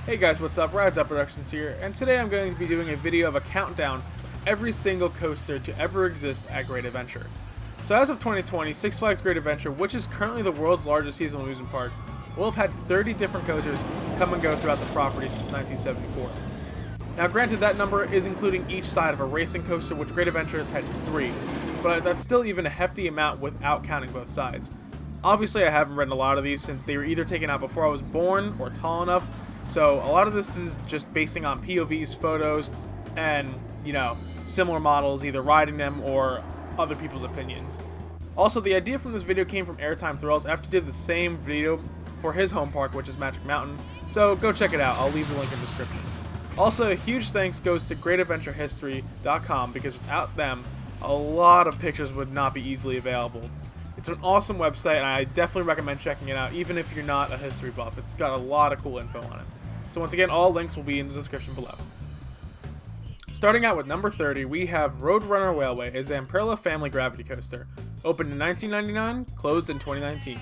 Hey guys, what's up? Rides Up Productions here, and today I'm going to be doing a video of a countdown of every single coaster to ever exist at Great Adventure. So as of 2020, Six Flags Great Adventure, which is currently the world's largest seasonal amusement park, will have had 30 different coasters come and go throughout the property since 1974. Now granted, that number is including each side of a racing coaster, which Great Adventure has had 3, but that's still even a hefty amount without counting both sides. Obviously I haven't ridden a lot of these since they were either taken out before I was born or tall enough. So a lot of this is just basing on POVs, photos, and, similar models, either riding them or other people's opinions. Also, the idea from this video came from airtimethrills after he did the same video for his home park, which is Magic Mountain. So go check it out. I'll leave the link in the description. Also, a huge thanks goes to greatadventurehistory.com because without them, a lot of pictures would not be easily available. It's an awesome website, and I definitely recommend checking it out, even if you're not a history buff. It's got a lot of cool info on it. So once again, all links will be in the description below. Starting out with number 30, we have Roadrunner Railway, a Zamperla family gravity coaster. Opened in 1999, closed in 2019.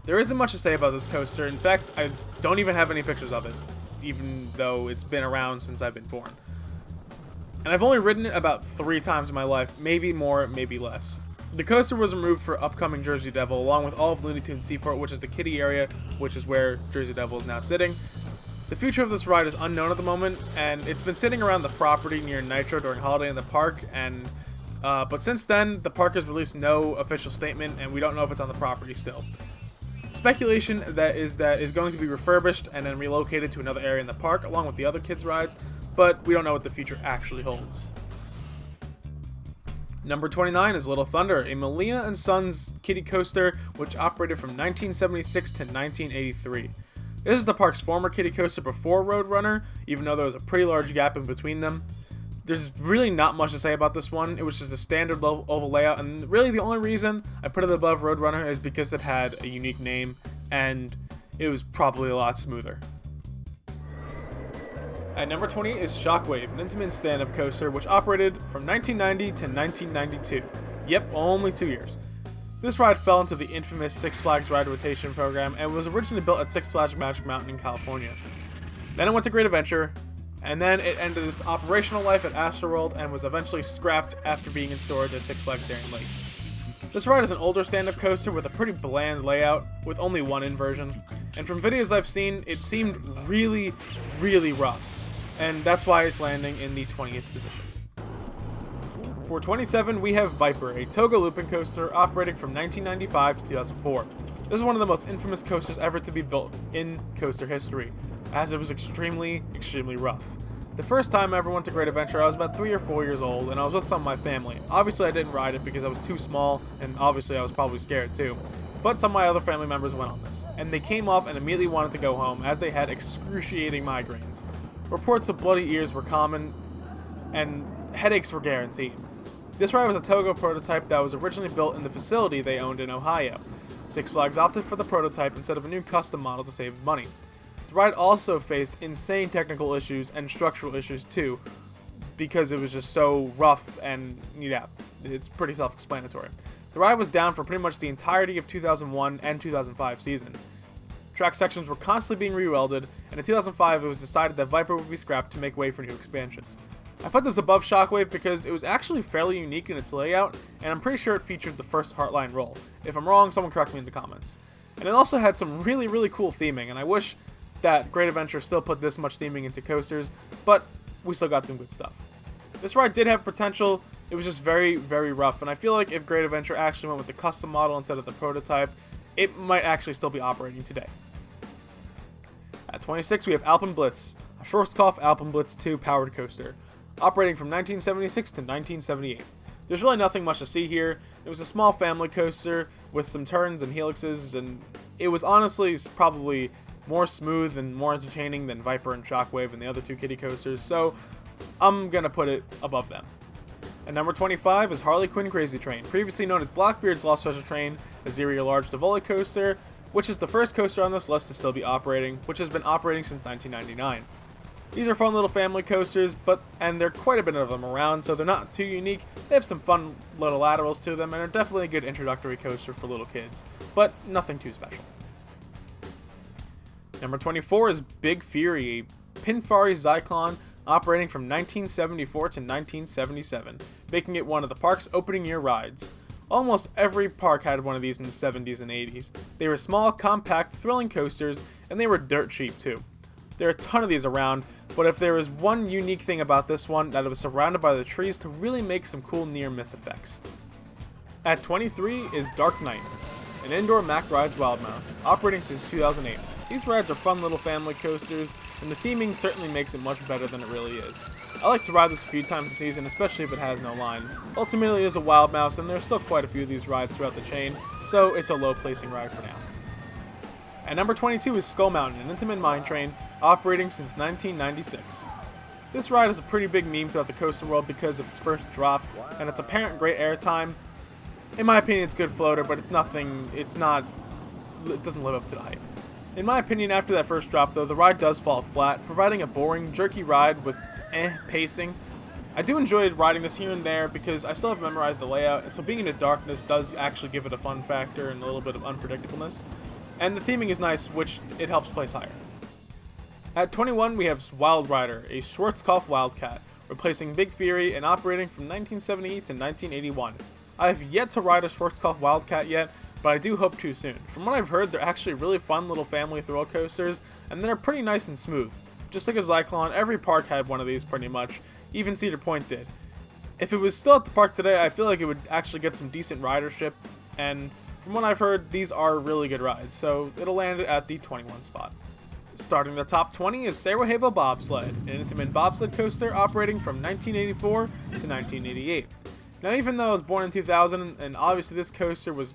There isn't much to say about this coaster. In fact, I don't even have any pictures of it, even though it's been around since I've been born. And I've only ridden it about 3 times in my life, maybe more, maybe less. The coaster was removed for upcoming Jersey Devil, along with all of Looney Tunes Seaport, which is the kiddie area, which is where Jersey Devil is now sitting. The future of this ride is unknown at the moment, and it's been sitting around the property near Nitro during Holiday in the Park, but since then, the park has released no official statement, and we don't know if it's on the property still. Speculation that is going to be refurbished and then relocated to another area in the park, along with the other kids' rides, but we don't know what the future actually holds. Number 29 is Lil Thunder, a Molina & Sons kiddie coaster which operated from 1976 to 1983. This is the park's former kiddie coaster before Roadrunner, even though there was a pretty large gap in between them. There's really not much to say about this one. It was just a standard oval layout, and really the only reason I put it above Roadrunner is because it had a unique name, and it was probably a lot smoother. At number 20 is Shockwave, an Intamin stand-up coaster which operated from 1990 to 1992. Yep, only 2 years. This ride fell into the infamous Six Flags ride rotation program and was originally built at Six Flags Magic Mountain in California. Then it went to Great Adventure, and then it ended its operational life at Astroworld and was eventually scrapped after being in storage at Six Flags Darien Lake. This ride is an older stand-up coaster with a pretty bland layout with only one inversion, and from videos I've seen, it seemed really, really rough, and that's why it's landing in the 20th position. For 27, we have Viper, a Togo looping coaster operating from 1995 to 2004. This is one of the most infamous coasters ever to be built in coaster history, as it was extremely, extremely rough. The first time I ever went to Great Adventure, I was about 3 or 4 years old, and I was with some of my family. Obviously, I didn't ride it because I was too small, and obviously I was probably scared too. But some of my other family members went on this, and they came off and immediately wanted to go home as they had excruciating migraines. Reports of bloody ears were common, and headaches were guaranteed. This ride was a Togo prototype that was originally built in the facility they owned in Ohio. Six Flags opted for the prototype instead of a new custom model to save money. The ride also faced insane technical issues and structural issues too, because it was just so rough, and it's pretty self-explanatory. The ride was down for pretty much the entirety of 2001 and 2005 season. Track sections were constantly being re-welded, and in 2005 it was decided that Viper would be scrapped to make way for new expansions. I put this above Shockwave because it was actually fairly unique in its layout, and I'm pretty sure it featured the first Heartline roll. If I'm wrong, someone correct me in the comments. And it also had some really, really cool theming, and I wish that Great Adventure still put this much theming into coasters, but we still got some good stuff. This ride did have potential. It was just very, very rough, and I feel like if Great Adventure actually went with the custom model instead of the prototype, it might actually still be operating today. At 26, we have Alpen Blitz, a Schwarzkopf Alpen Blitz 2 powered coaster, operating from 1976 to 1978. There's really nothing much to see here. It was a small family coaster with some turns and helixes, and it was honestly probably more smooth and more entertaining than Viper and Shockwave and the other 2 kiddie coasters, so I'm gonna put it above them. At number 25 is Harley Quinn Crazy Train, previously known as Blackbeard's Lost Treasure Train, a Zero large Tivoli coaster, which is the first coaster on this list to still be operating, which has been operating since 1999. These are fun little family coasters, and there are quite a bit of them around, so they're not too unique. They have some fun little laterals to them, and are definitely a good introductory coaster for little kids, but nothing too special. Number 24 is Big Fury, a Pinfari Zyklon, operating from 1974 to 1977, making it one of the park's opening year rides. Almost every park had one of these in the 70s and 80s. They were small, compact, thrilling coasters, and they were dirt cheap too. There are a ton of these around, but if there was one unique thing about this one, that it was surrounded by the trees to really make some cool near-miss effects. At 23 is Dark Knight, an indoor Mack Rides Wild Mouse, operating since 2008. These rides are fun little family coasters, and the theming certainly makes it much better than it really is. I like to ride this a few times a season, especially if it has no line. Ultimately, it is a wild mouse, and there's still quite a few of these rides throughout the chain, so it's a low placing ride for now. At number 22 is Skull Mountain, an Alpen Minetrain, operating since 1996. This ride is a pretty big meme throughout the coaster world because of its first drop, and its apparent great airtime. In my opinion, it's a good floater, but it doesn't live up to the hype. In my opinion, after that first drop though, the ride does fall flat, providing a boring, jerky ride with pacing. I do enjoy riding this here and there because I still have memorized the layout, and so being in the darkness does actually give it a fun factor and a little bit of unpredictableness. And the theming is nice, which it helps place higher. At 21, we have Wild Rider, a Schwarzkopf Wildcat, replacing Big Fury and operating from 1978 to 1981. I have yet to ride a Schwarzkopf Wildcat yet, but I do hope to soon. From what I've heard, they're actually really fun little family thrill coasters, and they're pretty nice and smooth. Just like a Zyklon, every park had one of these pretty much, even Cedar Point did. If it was still at the park today, I feel like it would actually get some decent ridership, and from what I've heard, these are really good rides, so it'll land at the 21 spot. Starting the top 20 is Sarajevo Bobsled, an intimate bobsled coaster operating from 1984 to 1988. Now, even though I was born in 2000, and obviously this coaster was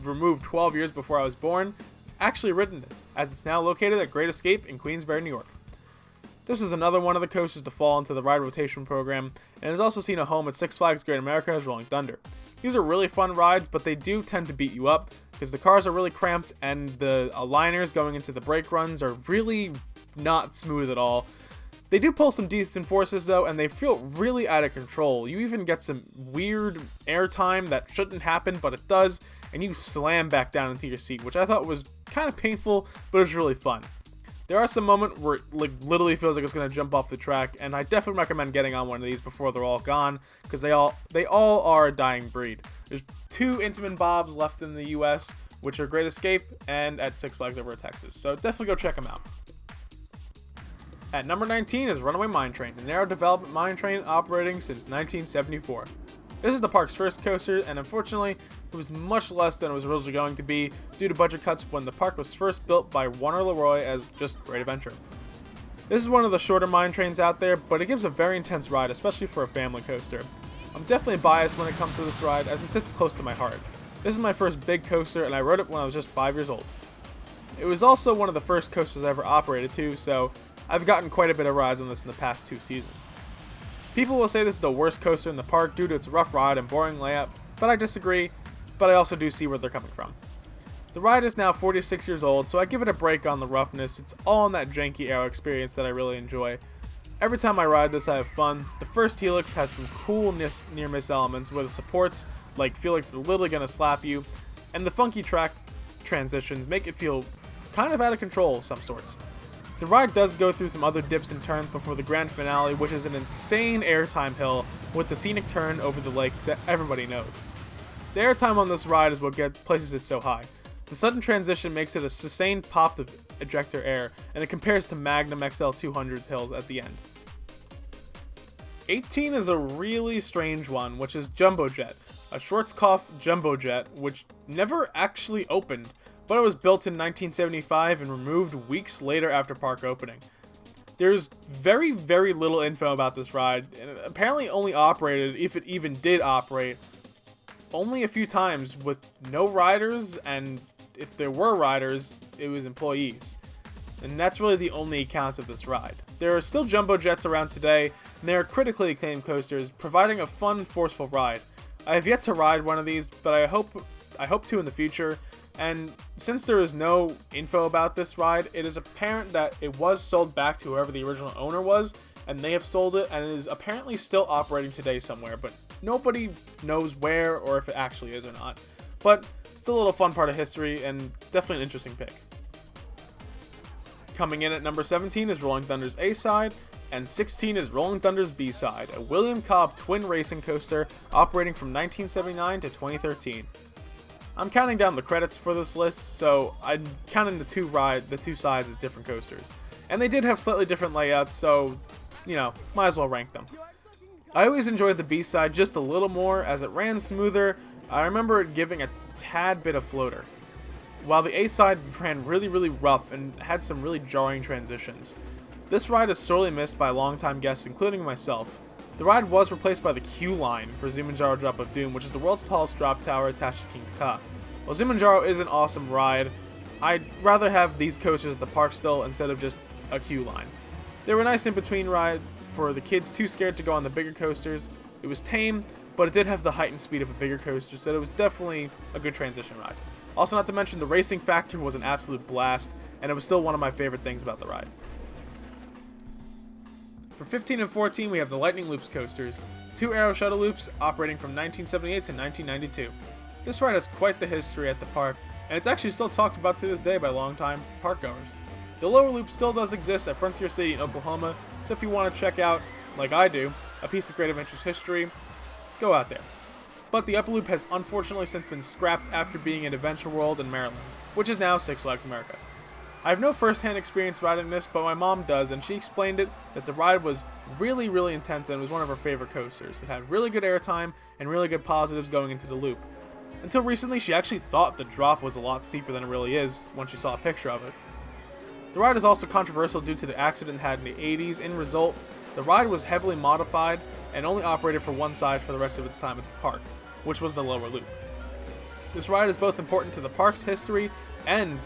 removed 12 years before I was born, I've actually ridden this, as it's now located at Great Escape in Queensbury, New York. This is another one of the coasters to fall into the ride rotation program, and has also seen a home at Six Flags Great America's Rolling Thunder. These are really fun rides, but they do tend to beat you up, because the cars are really cramped, and the aligners going into the brake runs are really not smooth at all. They do pull some decent forces though, and they feel really out of control. You even get some weird airtime that shouldn't happen, but it does, and you slam back down into your seat, which I thought was kind of painful, but it was really fun. There are some moments where it literally feels like it's going to jump off the track, and I definitely recommend getting on one of these before they're all gone, because they all are a dying breed. There's 2 Intamin Bobs left in the US, which are Great Escape and at Six Flags over in Texas, so definitely go check them out. At number 19 is Runaway Minetrain, a narrow development mine train operating since 1974. This is the park's first coaster, and unfortunately, it was much less than it was originally going to be due to budget cuts when the park was first built by Warner Leroy as just Great Adventure. This is one of the shorter mine trains out there, but it gives a very intense ride, especially for a family coaster. I'm definitely biased when it comes to this ride, as it sits close to my heart. This is my first big coaster, and I rode it when I was just 5 years old. It was also one of the first coasters I ever operated too, so I've gotten quite a bit of rides on this in the past 2 seasons. People will say this is the worst coaster in the park due to its rough ride and boring layout, but I disagree, but I also do see where they're coming from. The ride is now 46 years old, so I give it a break on the roughness. It's all in that janky aero experience that I really enjoy. Every time I ride this, I have fun. The first helix has some cool near-miss elements where the supports feel like they're literally going to slap you, and the funky track transitions make it feel kind of out of control of some sorts. The ride does go through some other dips and turns before the grand finale, which is an insane airtime hill with the scenic turn over the lake that everybody knows. The airtime on this ride is what places it so high. The sudden transition makes it a sustained pop of ejector air, and it compares to Magnum XL 200's hills at the end. 18 is a really strange one, which is Jumbo Jet, a Schwarzkopf Jumbo Jet, which never actually opened, but it was built in 1975 and removed weeks later after park opening. There's very, very little info about this ride, and it apparently only operated, if it even did operate, only a few times with no riders, and if there were riders, it was employees. And that's really the only accounts of this ride. There are still Jumbo Jets around today, and they are critically acclaimed coasters, providing a fun, forceful ride. I have yet to ride one of these, but I hope to in the future. And since there is no info about this ride, it is apparent that it was sold back to whoever the original owner was, and they have sold it, and it is apparently still operating today somewhere, but nobody knows where or if it actually is or not. But still a little fun part of history, and definitely an interesting pick. Coming in at number 17 is Rolling Thunder's A-side, and 16 is Rolling Thunder's B-side, a William Cobb twin racing coaster operating from 1979 to 2013. I'm counting down the credits for this list, so I'm counting the two sides as different coasters. And they did have slightly different layouts, so, you know, might as well rank them. I always enjoyed the B-side just a little more as it ran smoother. I remember it giving a tad bit of floater, while the A-side ran really rough and had some really jarring transitions. This ride is sorely missed by longtime guests, including myself. The ride was replaced by the Q line for Zumanjaro Drop of Doom, which is the world's tallest drop tower attached to Kingda. While Zumanjaro is an awesome ride, I'd rather have these coasters at the park still instead of just a Q line. They were a nice in-between ride for the kids too scared to go on the bigger coasters. It was tame, but it did have the height and speed of a bigger coaster, so it was definitely a good transition ride. Also, not to mention, the racing factor was an absolute blast, and it was still one of my favorite things about the ride. For 15 and 14, we have the Lightning Loops coasters, 2 Aero Shuttle Loops operating from 1978 to 1992. This ride has quite the history at the park, and it's actually still talked about to this day by longtime park goers. The lower loop still does exist at Frontier City in Oklahoma, so if you want to check out, like I do, a piece of Great Adventures history, go out there. But the upper loop has unfortunately since been scrapped after being at Adventure World in Maryland, which is now Six Flags America. I have no first-hand experience riding this, but my mom does, and she explained that the ride was really intense and was one of her favorite coasters. It had really good airtime and really good positives going into the loop. Until recently, she actually thought the drop was a lot steeper than it really is once she saw a picture of it. The ride is also controversial due to the accident it had in the 80s. In result, the ride was heavily modified and only operated for one side for the rest of its time at the park, which was the lower loop. This ride is both important to the park's history and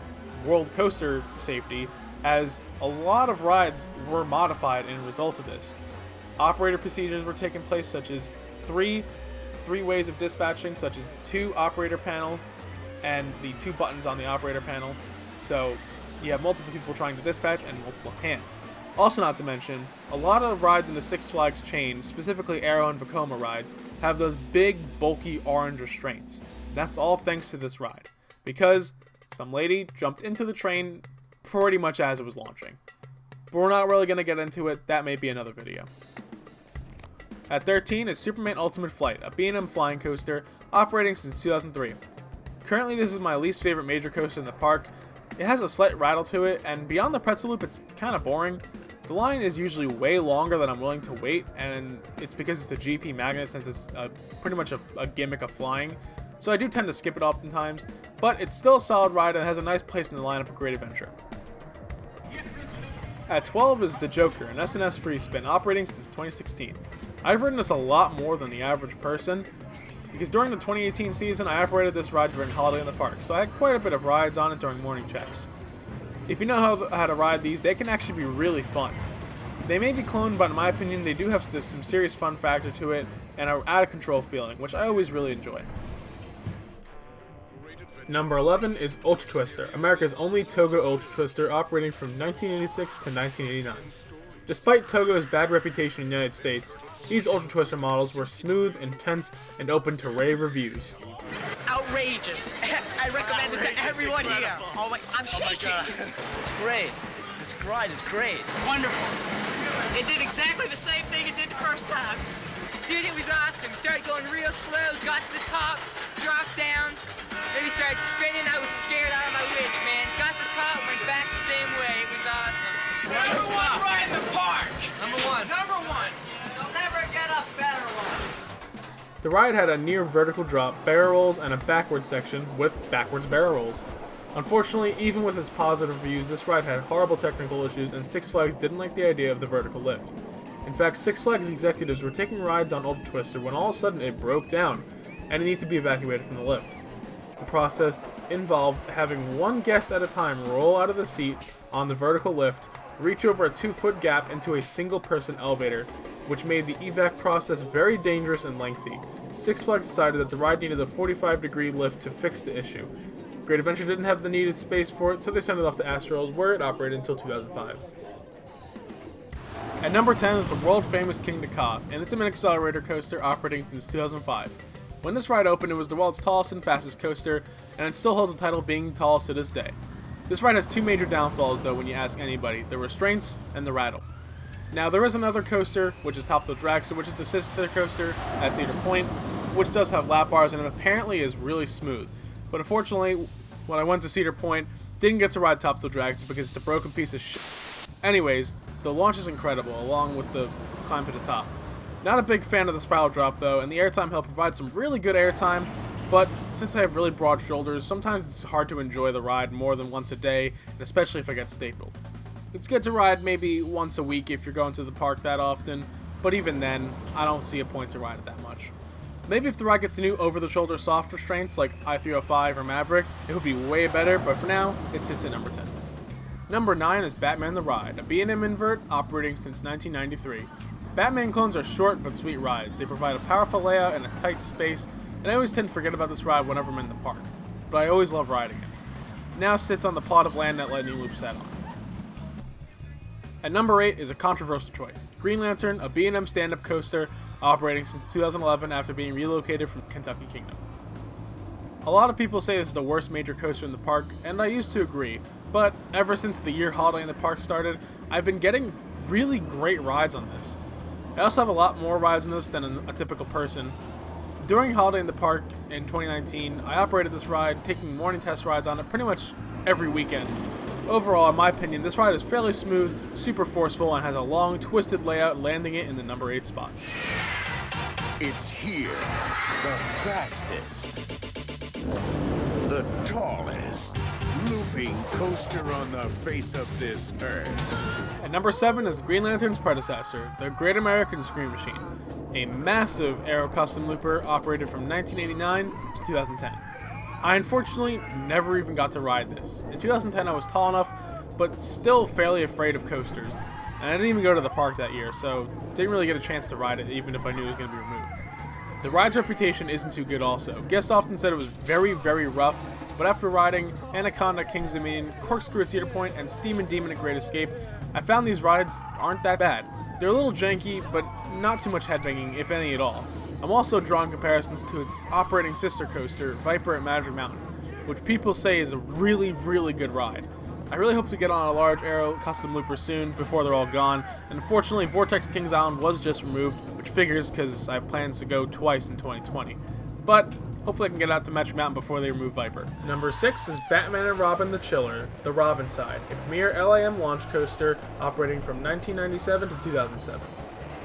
world coaster safety, as a lot of rides were modified in result of this. Operator procedures were taking place, such as three ways of dispatching, such as the 2 operator panel and the 2 buttons on the operator panel. So you have multiple people trying to dispatch and multiple hands. Also, not to mention, a lot of rides in the Six Flags chain, specifically Aero and Vekoma rides, have those big, bulky orange restraints. That's all thanks to this ride, because some lady jumped into the train pretty much as it was launching. But we're not really going to get into it, that may be another video. At 13 is Superman Ultimate Flight, a B&M flying coaster operating since 2003. Currently, this is my least favorite major coaster in the park. It has a slight rattle to it, and beyond the pretzel loop, it's kind of boring. The line is usually way longer than I'm willing to wait, and it's because it's a GP magnet since it's pretty much a gimmick of flying. So I do tend to skip it oftentimes, but it's still a solid ride and has a nice place in the lineup of Great Adventure. At 12 is the Joker, an SNS free spin operating since 2016. I've ridden this a lot more than the average person, because during the 2018 season I operated this ride during Holiday in the Park, so I had quite a bit of rides on it during morning checks. If you know how to ride these, they can actually be really fun. They may be cloned, but in my opinion they do have some serious fun factor to it and an out of control feeling, which I always really enjoy. Number 11 is Ultra Twister, America's only Togo Ultra Twister, operating from 1986 to 1989. Despite Togo's bad reputation in the United States, these Ultra Twister models were smooth, intense, and open to rave reviews. Outrageous! I recommend it to everyone here. Oh my, I'm shaking. It's great. This ride is great. Wonderful. It did exactly the same thing it did the first time. Dude, it was awesome. Started going real slow, got to the top, dropped down, then we started spinning. I was scared out of my wits, man. Got to the top, went back the same way. It was awesome. Number 1 ride in the park. Number 1. Number 1. You'll never get a better one. The ride had a near vertical drop, barrel rolls, and a backwards section with backwards barrel rolls. Unfortunately, even with its positive reviews, this ride had horrible technical issues, and Six Flags didn't like the idea of the vertical lift. In fact, Six Flags executives were taking rides on Ultra Twister when all of a sudden it broke down, and it needed to be evacuated from the lift. The process involved having one guest at a time roll out of the seat on the vertical lift, reach over a 2-foot gap into a single-person elevator, which made the evac process very dangerous and lengthy. Six Flags decided that the ride needed a 45-degree lift to fix the issue. Great Adventure didn't have the needed space for it, so they sent it off to Astroworld, where it operated until 2005. At number 10 is the world-famous Kingda, an Intamin accelerator coaster operating since 2005. When this ride opened, it was the world's tallest and fastest coaster, and it still holds the title of being the tallest to this day. This ride has two major downfalls though when you ask anybody, the restraints and the rattle. Now there is another coaster, which is Top Thrill Dragster, which is the sister coaster at Cedar Point, which does have lap bars and apparently is really smooth. But unfortunately, when I went to Cedar Point, didn't get to ride Top Thrill Dragster because it's a broken piece of shit. Anyways, the launch is incredible, along with the climb to the top. Not a big fan of the spiral drop though, and the airtime hill provides some really good airtime, but since I have really broad shoulders, sometimes it's hard to enjoy the ride more than once a day, and especially if I get stapled. It's good to ride maybe once a week if you're going to the park that often, but even then, I don't see a point to ride it that much. Maybe if the ride gets new over-the-shoulder soft restraints like I-305 or Maverick, it would be way better, but for now, it sits at number 10. Number 9 is Batman the Ride, a B&M invert operating since 1993. Batman clones are short but sweet rides. They provide a powerful layout and a tight space, and I always tend to forget about this ride whenever I'm in the park, but I always love riding it. It now sits on the plot of land that Lightning Loop sat on. At number 8 is a controversial choice. Green Lantern, a B&M stand-up coaster operating since 2011 after being relocated from Kentucky Kingdom. A lot of people say this is the worst major coaster in the park, and I used to agree, but ever since the year Holiday in the Park started, I've been getting really great rides on this. I also have a lot more rides on this than a typical person. During Holiday in the Park in 2019, I operated this ride, taking morning test rides on it pretty much every weekend. Overall, in my opinion, this ride is fairly smooth, super forceful, and has a long, twisted layout, landing it in the number 8 spot. It's here, the fastest, the tallest looping coaster on the face of this earth. At number 7 is Green Lantern's predecessor, the Great American Scream Machine, a massive aero custom looper operated from 1989 to 2010. I unfortunately never even got to ride this. In 2010 I was tall enough, but still fairly afraid of coasters. And I didn't even go to the park that year, so didn't really get a chance to ride it even if I knew it was going to be removed. The ride's reputation isn't too good also. Guests often said it was very, very rough, but after riding Anaconda at King's Dominion, Corkscrew at Cedar Point, and Steam and Demon at Great Escape, I found these rides aren't that bad. They're a little janky, but not too much headbanging, if any at all. I'm also drawing comparisons to its operating sister coaster, Viper at Magic Mountain, which people say is a really, really good ride. I really hope to get on a large aero custom looper soon before they're all gone, and unfortunately Vortex at Kings Island was just removed, which figures because I have plans to go twice in 2020. But hopefully I can get out to Magic Mountain before they remove Viper. Number 6 is Batman and Robin the Chiller, the Robin Side, a premier LAM launch coaster operating from 1997 to 2007.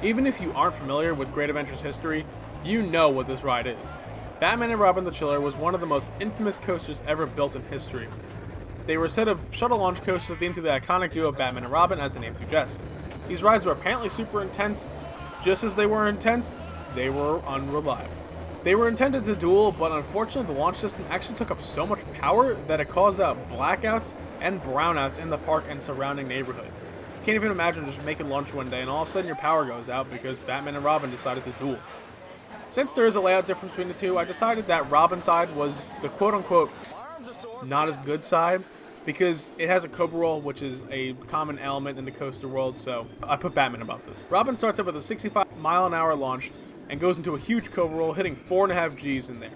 Even if you aren't familiar with Great Adventures history, you know what this ride is. Batman and Robin the Chiller was one of the most infamous coasters ever built in history. They were a set of shuttle launch coasters themed to the iconic duo of Batman and Robin, as the name suggests. These rides were apparently super intense. Just as they were intense, they were unreliable. They were intended to duel, but unfortunately the launch system actually took up so much power that it caused blackouts and brownouts in the park and surrounding neighborhoods. Can't even imagine just making lunch one day and all of a sudden your power goes out because Batman and Robin decided to duel. Since there is a layout difference between the two, I decided that Robin side was the quote-unquote not as good side because it has a cobra roll, which is a common element in the coaster world, so I put Batman above this. Robin starts up with a 65-mile-an-hour launch and goes into a huge cobra roll, hitting 4.5 Gs in there,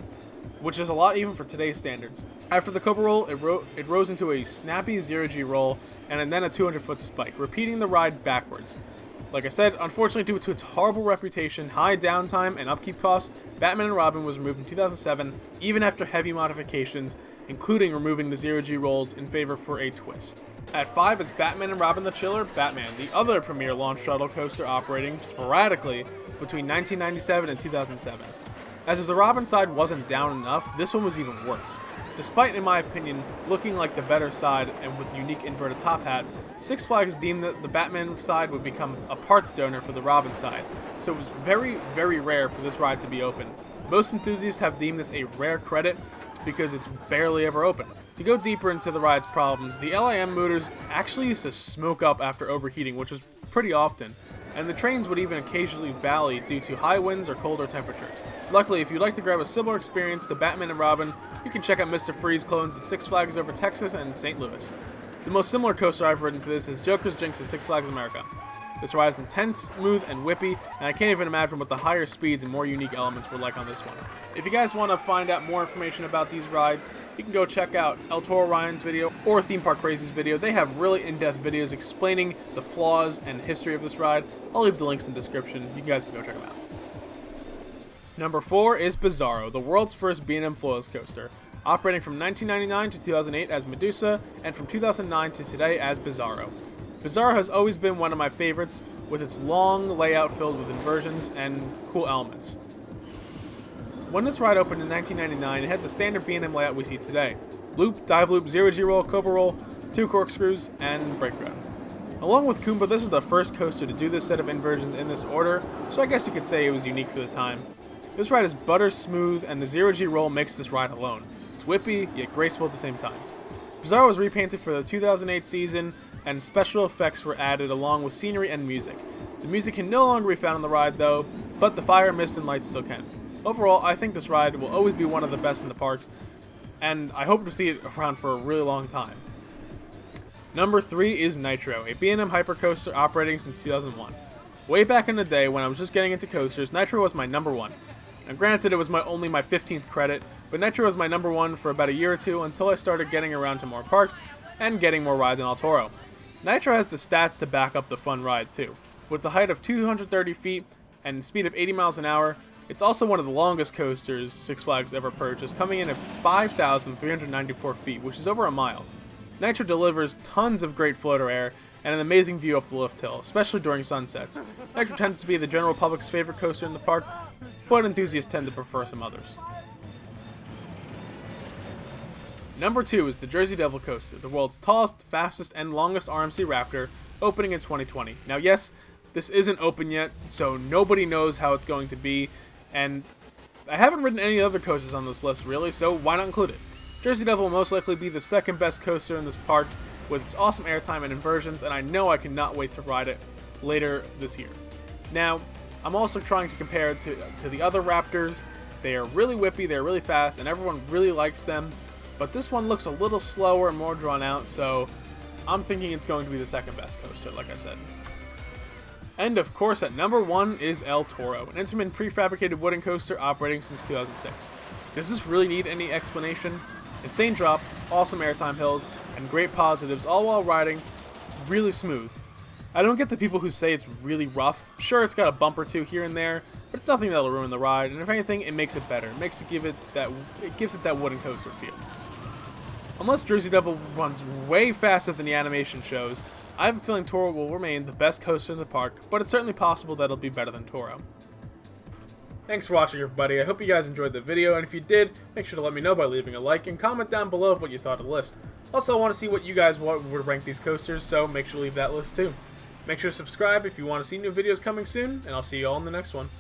which is a lot even for today's standards. After the cobra roll, it rose into a snappy 0G roll and then a 200-foot spike, repeating the ride backwards. Like I said, unfortunately due to its horrible reputation, high downtime, and upkeep costs, Batman and Robin was removed in 2007, even after heavy modifications, including removing the 0G rolls in favor for a twist. At 5 is Batman and Robin the Chiller, Batman, the other premier launch shuttle coaster operating sporadically between 1997 and 2007. As if the Robin side wasn't down enough, this one was even worse. Despite, in my opinion, looking like the better side and with the unique inverted top hat, Six Flags deemed that the Batman side would become a parts donor for the Robin side, so it was very, very rare for this ride to be open. Most enthusiasts have deemed this a rare credit because it's barely ever open. To go deeper into the ride's problems, the LAM motors actually used to smoke up after overheating, which was pretty often, and the trains would even occasionally valley due to high winds or colder temperatures. Luckily, if you'd like to grab a similar experience to Batman and Robin, you can check out Mr. Freeze clones at Six Flags Over Texas and St. Louis. The most similar coaster I've ridden for this is Joker's Jinx at Six Flags America. This ride is intense, smooth, and whippy, and I can't even imagine what the higher speeds and more unique elements were like on this one. If you guys want to find out more information about these rides, you can go check out eltororyan's video or Theme Park Crazy's video. They have really in-depth videos explaining the flaws and history of this ride. I'll leave the links in the description. You guys can go check them out. Number 4 is Bizarro, the world's first B&M floorless coaster, operating from 1999 to 2008 as Medusa, and from 2009 to today as Bizarro. Bizarro has always been one of my favorites, with its long layout filled with inversions and cool elements. When this ride opened in 1999, it had the standard B&M layout we see today: loop, dive loop, zero-G roll, cobra roll, 2 corkscrews, and brake run. Along with Quinn, this was the first coaster to do this set of inversions in this order, so I guess you could say it was unique for the time. This ride is butter smooth, and the zero-G roll makes this ride alone. It's whippy, yet graceful at the same time. Bizarro was repainted for the 2008 season, and special effects were added along with scenery and music. The music can no longer be found on the ride though, but the fire, mist, and lights still can. Overall, I think this ride will always be one of the best in the parks, and I hope to see it around for a really long time. Number 3 is Nitro, a B&M hypercoaster operating since 2001. Way back in the day when I was just getting into coasters, Nitro was my number 1. Now granted, it was only my 15th credit, but Nitro was my number 1 for about a year or two until I started getting around to more parks and getting more rides in El Toro. Nitro has the stats to back up the fun ride too. With the height of 230 feet and speed of 80 miles an hour, it's also one of the longest coasters Six Flags ever purchased, coming in at 5,394 feet, which is over a mile. Nitro delivers tons of great floater air and an amazing view off the lift hill, especially during sunsets. Nitro tends to be the general public's favorite coaster in the park, but enthusiasts tend to prefer some others. Number 2 is the Jersey Devil Coaster, the world's tallest, fastest, and longest RMC Raptor, opening in 2020. Now yes, this isn't open yet, so nobody knows how it's going to be, and I haven't ridden any other coasters on this list really, so why not include it? Jersey Devil will most likely be the second best coaster in this park, with its awesome airtime and inversions, and I know I cannot wait to ride it later this year. Now, I'm also trying to compare it to the other Raptors. They are really whippy, they're really fast, and everyone really likes them, but this one looks a little slower and more drawn out, so I'm thinking it's going to be the second best coaster, like I said. And of course, at number 1 is El Toro, an Intamin prefabricated wooden coaster operating since 2006. Does this really need any explanation? Insane drop, awesome airtime hills, and great positives, all while riding really smooth. I don't get the people who say it's really rough. Sure, it's got a bump or two here and there, but it's nothing that'll ruin the ride, and if anything, it makes it better. It gives it that wooden coaster feel. Unless Jersey Devil runs way faster than the animation shows, I have a feeling Toro will remain the best coaster in the park, but it's certainly possible that it'll be better than Toro. Thanks for watching, everybody. I hope you guys enjoyed the video, and if you did, make sure to let me know by leaving a like and comment down below of what you thought of the list. Also, I want to see what you guys would rank these coasters, so make sure to leave that list too. Make sure to subscribe if you want to see new videos coming soon, and I'll see you all in the next one.